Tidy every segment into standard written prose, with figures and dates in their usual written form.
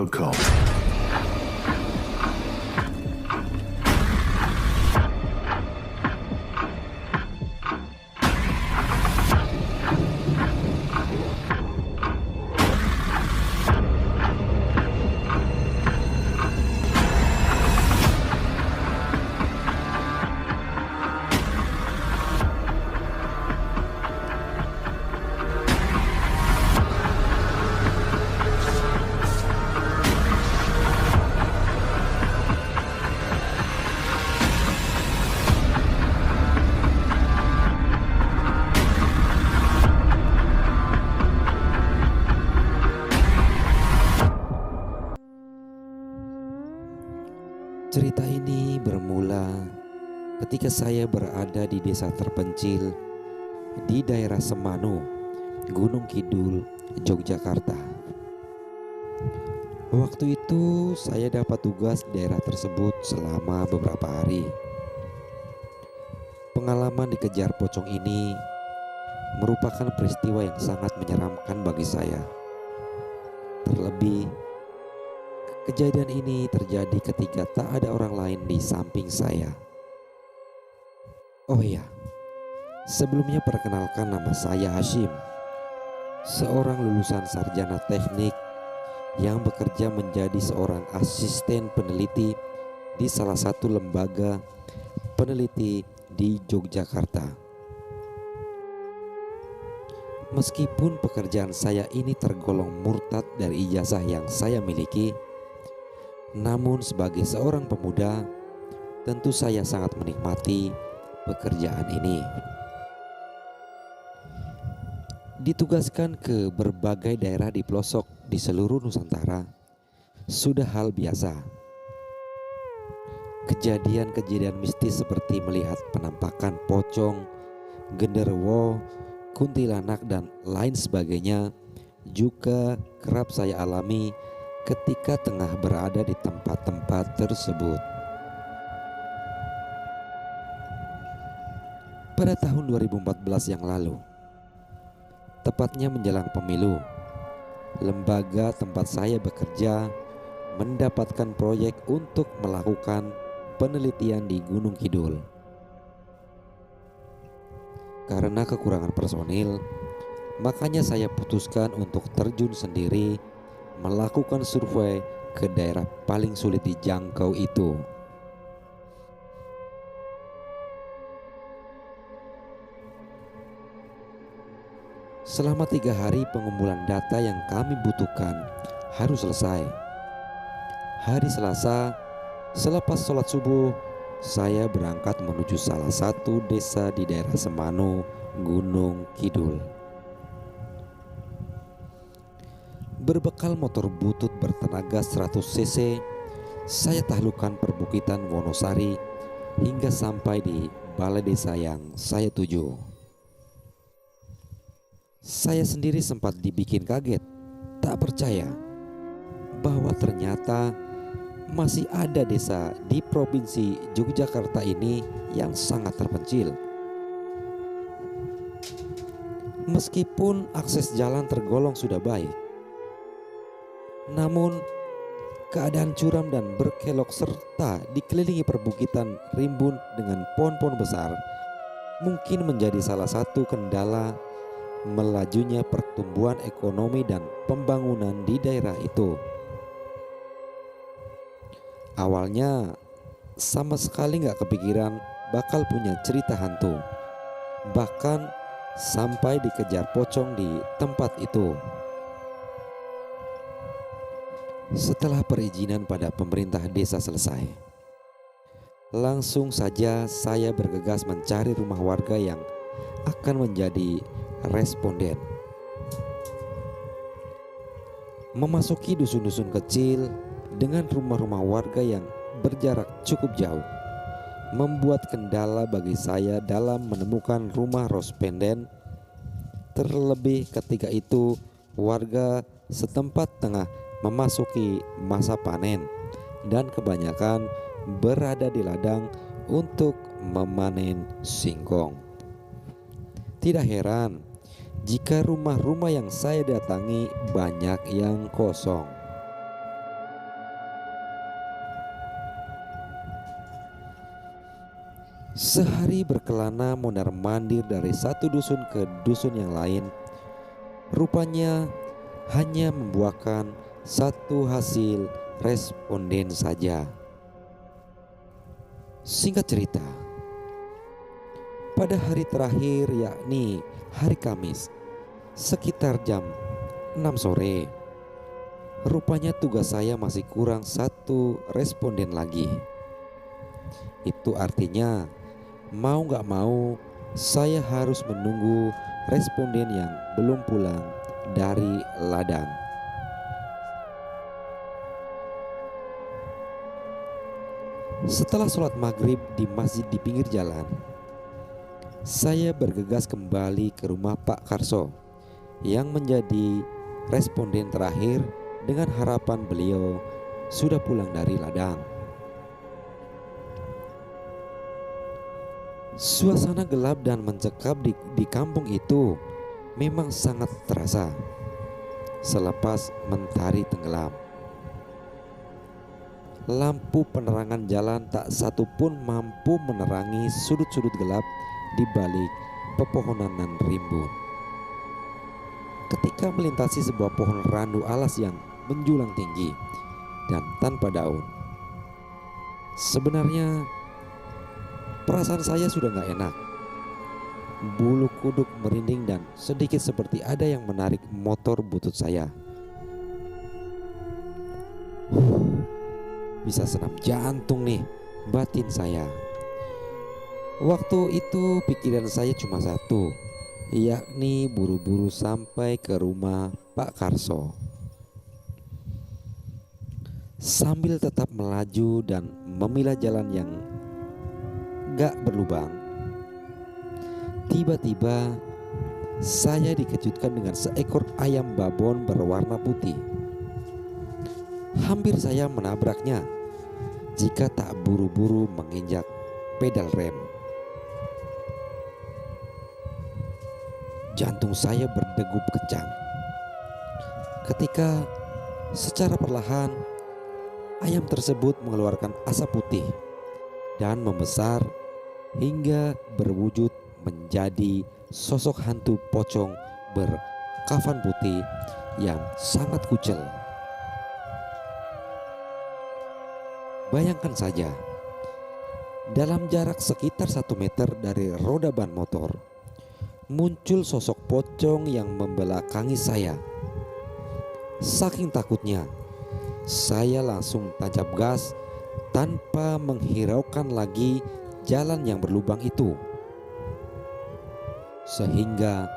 Welcome. Cerita ini bermula ketika saya berada di desa terpencil di daerah Semanu, Gunung Kidul, Yogyakarta. Waktu itu saya dapat tugas di daerah tersebut selama beberapa hari. Pengalaman dikejar pocong ini merupakan peristiwa yang sangat menyeramkan bagi saya. Terlebih, kejadian ini terjadi ketika tak ada orang lain di samping saya. Oh iya, sebelumnya perkenalkan, nama saya Hashim, seorang lulusan sarjana teknik yang bekerja menjadi seorang asisten peneliti di salah satu lembaga peneliti di Yogyakarta. Meskipun pekerjaan saya ini tergolong murtad dari ijazah yang saya miliki, namun sebagai seorang pemuda, tentu saya sangat menikmati pekerjaan ini. Ditugaskan ke berbagai daerah di pelosok di seluruh Nusantara sudah hal biasa. Kejadian-kejadian mistis seperti melihat penampakan pocong, genderuwo, kuntilanak dan lain sebagainya juga kerap saya alami ketika tengah berada di tempat-tempat tersebut. Pada tahun 2014 yang lalu, tepatnya menjelang pemilu, lembaga tempat saya bekerja mendapatkan proyek untuk melakukan penelitian di Gunung Kidul. Karena kekurangan personil, makanya saya putuskan untuk terjun sendiri melakukan survei ke daerah paling sulit dijangkau itu. Selama 3 hari pengumpulan data yang kami butuhkan harus selesai. Hari Selasa, selepas sholat subuh, saya berangkat menuju salah satu desa di daerah Semanu, Gunung Kidul. Berbekal motor butut bertenaga 100 cc, saya taklukkan perbukitan Wonosari hingga sampai di balai desa yang saya tuju. Saya sendiri sempat dibikin kaget, tak percaya bahwa ternyata masih ada desa di provinsi Yogyakarta ini yang sangat terpencil. Meskipun akses jalan tergolong sudah baik, namun keadaan curam dan berkelok serta dikelilingi perbukitan rimbun dengan pohon-pohon besar mungkin menjadi salah satu kendala melajunya pertumbuhan ekonomi dan pembangunan di daerah itu. Awalnya sama sekali gak kepikiran bakal punya cerita hantu, bahkan sampai dikejar pocong di tempat itu. Setelah perizinan pada pemerintah desa selesai, langsung saja saya bergegas mencari rumah warga yang akan menjadi responden. Memasuki dusun-dusun kecil dengan rumah-rumah warga yang berjarak cukup jauh membuat kendala bagi saya dalam menemukan rumah responden. Terlebih ketika itu warga setempat tengah memasuki masa panen dan kebanyakan berada di ladang untuk memanen singkong. Tidak heran jika rumah-rumah yang saya datangi banyak yang kosong. Sehari berkelana mondar-mandir dari satu dusun ke dusun yang lain, rupanya hanya membuahkan satu hasil responden saja. Singkat cerita, pada hari terakhir yakni hari Kamis sekitar jam 6 sore, rupanya tugas saya masih kurang satu responden lagi. Itu artinya mau gak mau saya harus menunggu responden yang belum pulang dari ladang. Setelah sholat maghrib di masjid di pinggir jalan, saya bergegas kembali ke rumah Pak Karso yang menjadi responden terakhir dengan harapan beliau sudah pulang dari ladang. Suasana gelap dan mencekam di kampung itu memang sangat terasa selepas mentari tenggelam. Lampu penerangan jalan tak satu pun mampu menerangi sudut-sudut gelap di balik pepohonan dan rimbun. Ketika melintasi sebuah pohon randu alas yang menjulang tinggi dan tanpa daun, sebenarnya perasaan saya sudah gak enak. Bulu kuduk merinding dan sedikit seperti ada yang menarik motor butut saya. Bisa senam jantung nih batin saya. Waktu itu pikiran saya cuma satu, yakni buru-buru sampai ke rumah Pak Karso. Sambil tetap melaju dan memilah jalan yang gak berlubang, tiba-tiba saya dikejutkan dengan seekor ayam babon berwarna putih. Hampir saya menabraknya jika tak buru-buru menginjak pedal rem. Jantung saya berdegup kencang ketika secara perlahan ayam tersebut mengeluarkan asap putih dan membesar hingga berwujud menjadi sosok hantu pocong berkafan putih yang sangat kucel. Bayangkan saja, dalam jarak sekitar 1 meter dari roda ban motor, muncul sosok pocong yang membelakangi saya. Saking takutnya, saya langsung tancap gas tanpa menghiraukan lagi jalan yang berlubang itu, sehingga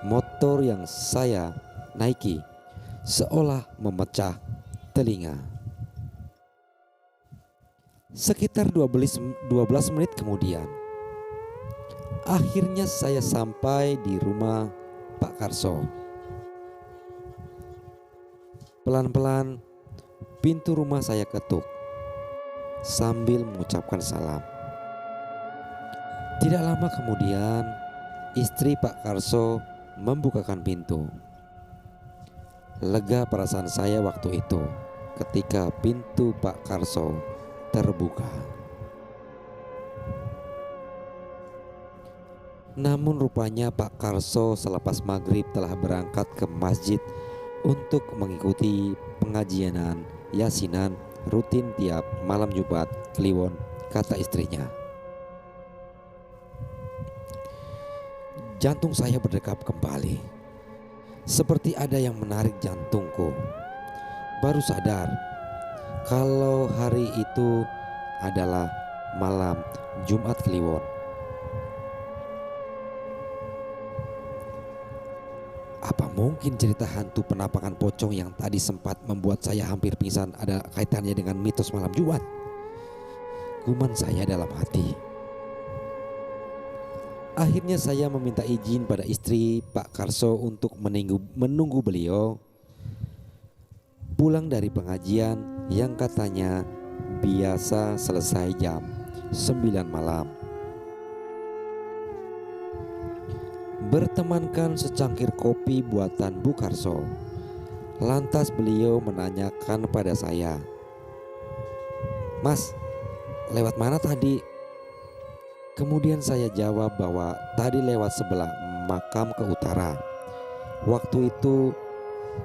motor yang saya naiki seolah memecah telinga. Sekitar 12 menit kemudian, akhirnya saya sampai di rumah Pak Karso. Pelan-pelan pintu rumah saya ketuk sambil mengucapkan salam. Tidak lama kemudian, istri Pak Karso membukakan pintu. Lega perasaan saya waktu itu ketika pintu Pak Karso terbuka. Namun rupanya Pak Karso selepas maghrib telah berangkat ke masjid untuk mengikuti pengajianan yasinan rutin tiap malam Jumat Kliwon, kata istrinya. Jantung saya berdetak kembali, seperti ada yang menarik jantungku. Baru sadar kalau hari itu adalah malam Jumat Kliwon. Apa mungkin cerita hantu penampakan pocong yang tadi sempat membuat saya hampir pingsan ada kaitannya dengan mitos malam Jumat? Gumam saya dalam hati. Akhirnya saya meminta izin pada istri Pak Karso untuk menunggu beliau pulang dari pengajian yang katanya biasa selesai jam 9 malam. Bertemankan secangkir kopi buatan Bu Karso, lantas beliau menanyakan pada saya, "Mas, lewat mana tadi? Kemudian saya jawab bahwa tadi lewat sebelah makam ke utara. Waktu itu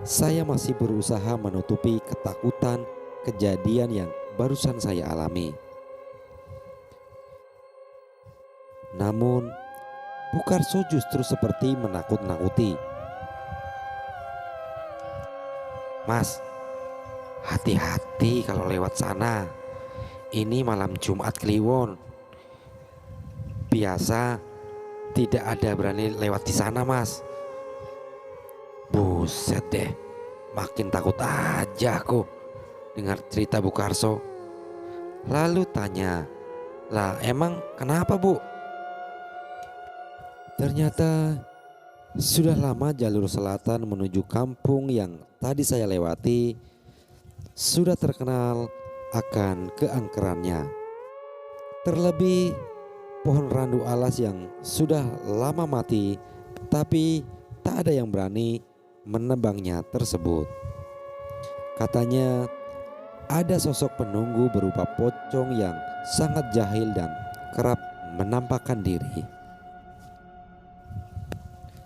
saya masih berusaha menutupi ketakutan kejadian yang barusan saya alami. Namun Bu Karso justru seperti menakut-nakuti. "Mas, hati-hati kalau lewat sana. Ini malam Jumat Kliwon. Biasa tidak ada berani lewat di sana, Mas." Buset deh, makin takut aja aku dengar cerita Bu Karso. Lalu tanya, "Lah emang kenapa, Bu?" Ternyata sudah lama jalur selatan menuju kampung yang tadi saya lewati sudah terkenal akan keangkerannya. Terlebih pohon randu alas yang sudah lama mati, tapi tak ada yang berani menebangnya tersebut. Katanya ada sosok penunggu berupa pocong yang sangat jahil dan kerap menampakkan diri.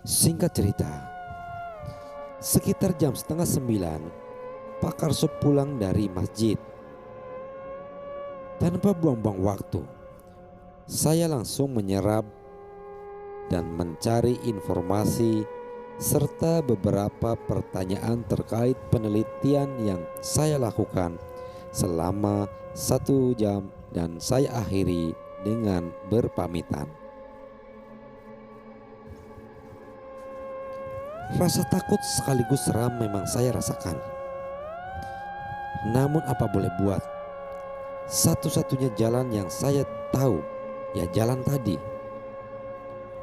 Singkat cerita, sekitar jam 8:30 Pak Karso pulang dari masjid. Tanpa buang-buang waktu, saya langsung menyerap dan mencari informasi serta beberapa pertanyaan terkait penelitian yang saya lakukan selama 1 jam, dan saya akhiri dengan berpamitan. Rasa takut sekaligus seram memang saya rasakan. Namun apa boleh buat, satu-satunya jalan yang saya tahu ya jalan tadi.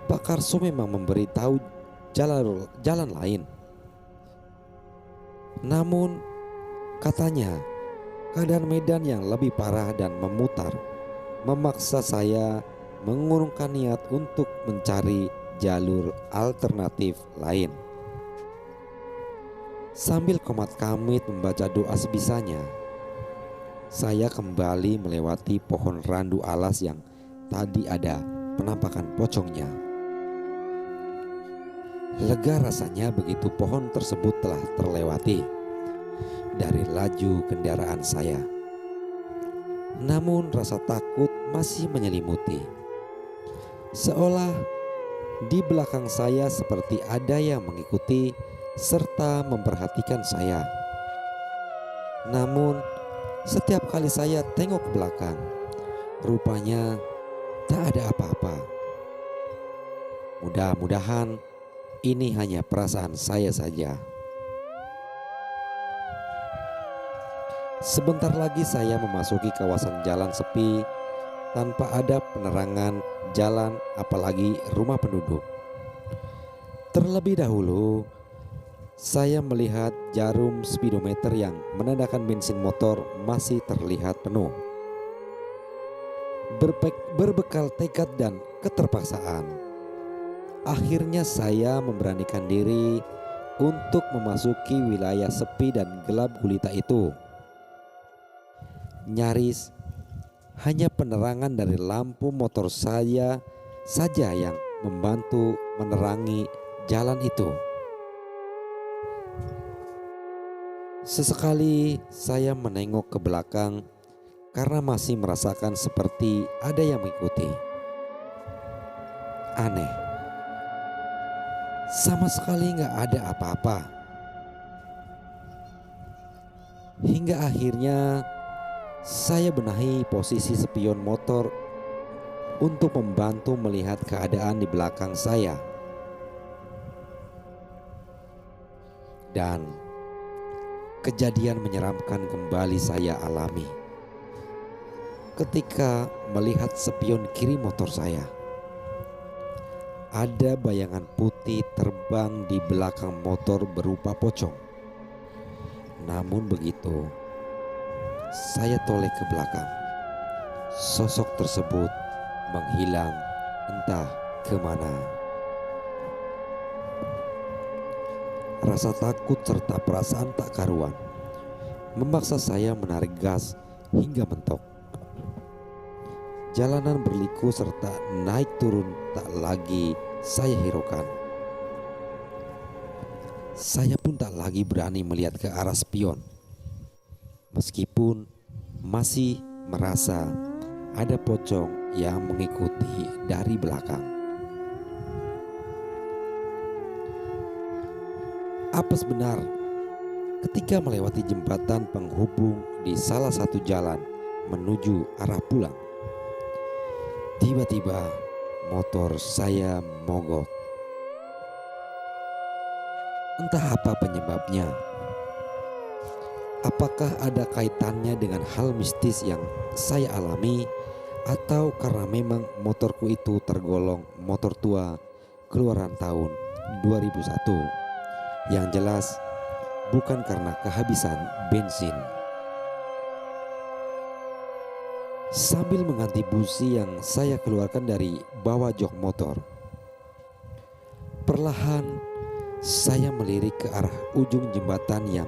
Pak Karso memang memberitahu jalan lain. Namun katanya keadaan medan yang lebih parah dan memutar memaksa saya mengurungkan niat untuk mencari jalur alternatif lain. Sambil komat-kamit membaca doa sebisanya, saya kembali melewati pohon randu alas yang tadi ada penampakan pocongnya. Lega rasanya begitu pohon tersebut telah terlewati dari laju kendaraan saya. Namun rasa takut masih menyelimuti. Seolah di belakang saya seperti ada yang mengikuti serta memperhatikan saya. Namun setiap kali saya tengok ke belakang, rupanya tak ada apa-apa. Mudah-mudahan ini hanya perasaan saya saja. Sebentar lagi saya memasuki kawasan jalan sepi tanpa ada penerangan jalan, apalagi rumah penduduk. Terlebih dahulu saya melihat jarum speedometer yang menandakan bensin motor masih terlihat penuh. Berbekal tekad dan keterpaksaan, akhirnya saya memberanikan diri untuk memasuki wilayah sepi dan gelap gulita itu. Nyaris hanya penerangan dari lampu motor saya saja yang membantu menerangi jalan itu. Sesekali saya menengok ke belakang karena masih merasakan seperti ada yang mengikuti. Aneh, sama sekali gak ada apa-apa. Hingga akhirnya saya benahi posisi spion motor untuk membantu melihat keadaan di belakang saya. Dan kejadian menyeramkan kembali saya alami ketika melihat spion kiri motor saya. Ada bayangan putih terbang di belakang motor berupa pocong. Namun begitu saya toleh ke belakang, sosok tersebut menghilang entah kemana. Rasa takut serta perasaan tak karuan memaksa saya menarik gas hingga mentok. Jalanan berliku serta naik turun tak lagi saya hiraukan. Saya pun tak lagi berani melihat ke arah spion, meskipun masih merasa ada pocong yang mengikuti dari belakang. Apes benar, ketika melewati jembatan penghubung di salah satu jalan menuju arah pulang, tiba-tiba motor saya mogok. Entah apa penyebabnya. Apakah ada kaitannya dengan hal mistis yang saya alami, atau karena memang motorku itu tergolong motor tua keluaran tahun 2001. Yang jelas bukan karena kehabisan bensin. Sambil mengganti busi yang saya keluarkan dari bawah jok motor, perlahan saya melirik ke arah ujung jembatan yang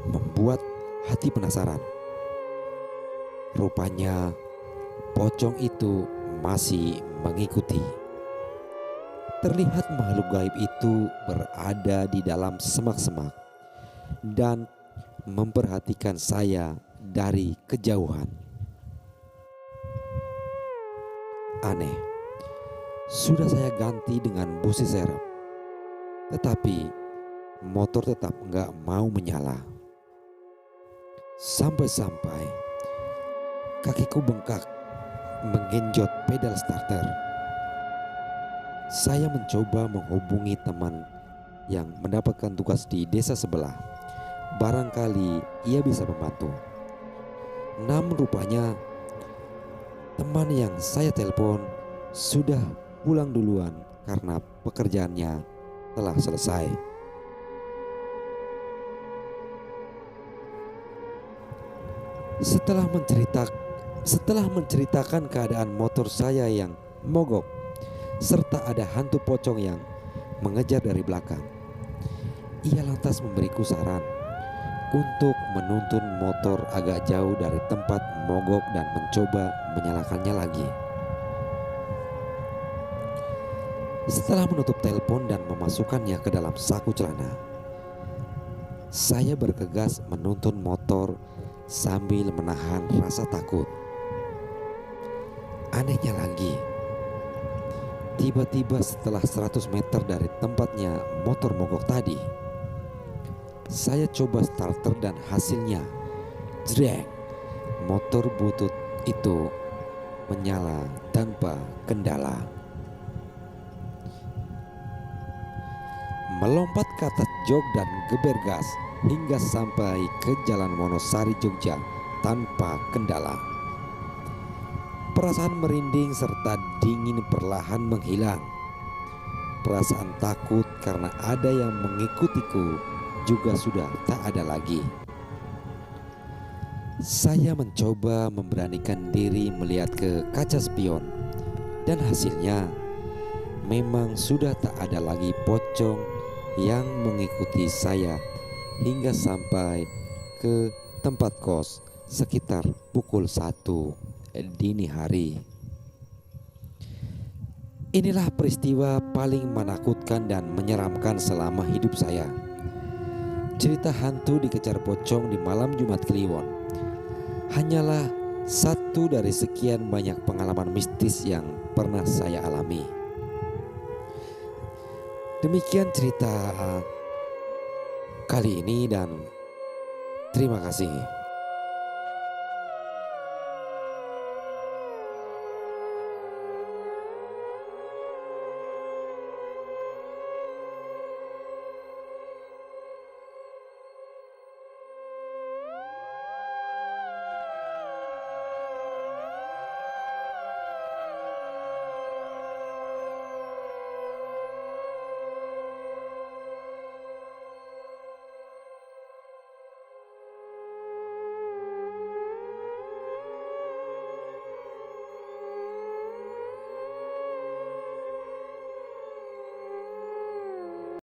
membuat hati penasaran. Rupanya pocong itu masih mengikuti. Terlihat makhluk gaib itu berada di dalam semak-semak dan memperhatikan saya dari kejauhan. Aneh, sudah saya ganti dengan busi serep, tetapi motor tetap nggak mau menyala. Sampai-sampai kakiku bengkak menggenjot pedal starter. Saya mencoba menghubungi teman yang mendapatkan tugas di desa sebelah. Barangkali ia bisa membantu. Namun rupanya teman yang saya telepon sudah pulang duluan karena pekerjaannya telah selesai. Setelah menceritakan keadaan motor saya yang mogok serta ada hantu pocong yang mengejar dari belakang, ia lantas memberiku saran untuk menuntun motor agak jauh dari tempat mogok dan mencoba menyalakannya lagi. Setelah menutup telepon dan memasukkannya ke dalam saku celana, saya bergegas menuntun motor sambil menahan rasa takut. Anehnya lagi, tiba-tiba setelah 100 meter dari tempatnya motor mogok tadi, saya coba starter dan hasilnya jreng, motor butut itu menyala tanpa kendala. Melompat ke atas jok dan geber gas hingga sampai ke Jalan Wonosari, Jogja tanpa kendala. Perasaan merinding serta dingin perlahan menghilang. Perasaan takut karena ada yang mengikutiku juga sudah tak ada lagi. Saya mencoba memberanikan diri melihat ke kaca spion, dan hasilnya memang sudah tak ada lagi pocong yang mengikuti saya hingga sampai ke tempat kos sekitar pukul 1 dini hari. Inilah peristiwa paling menakutkan dan menyeramkan selama hidup saya. Cerita hantu dikejar pocong di malam Jumat Kliwon hanyalah satu dari sekian banyak pengalaman mistis yang pernah saya alami. Demikian cerita kali ini dan terima kasih.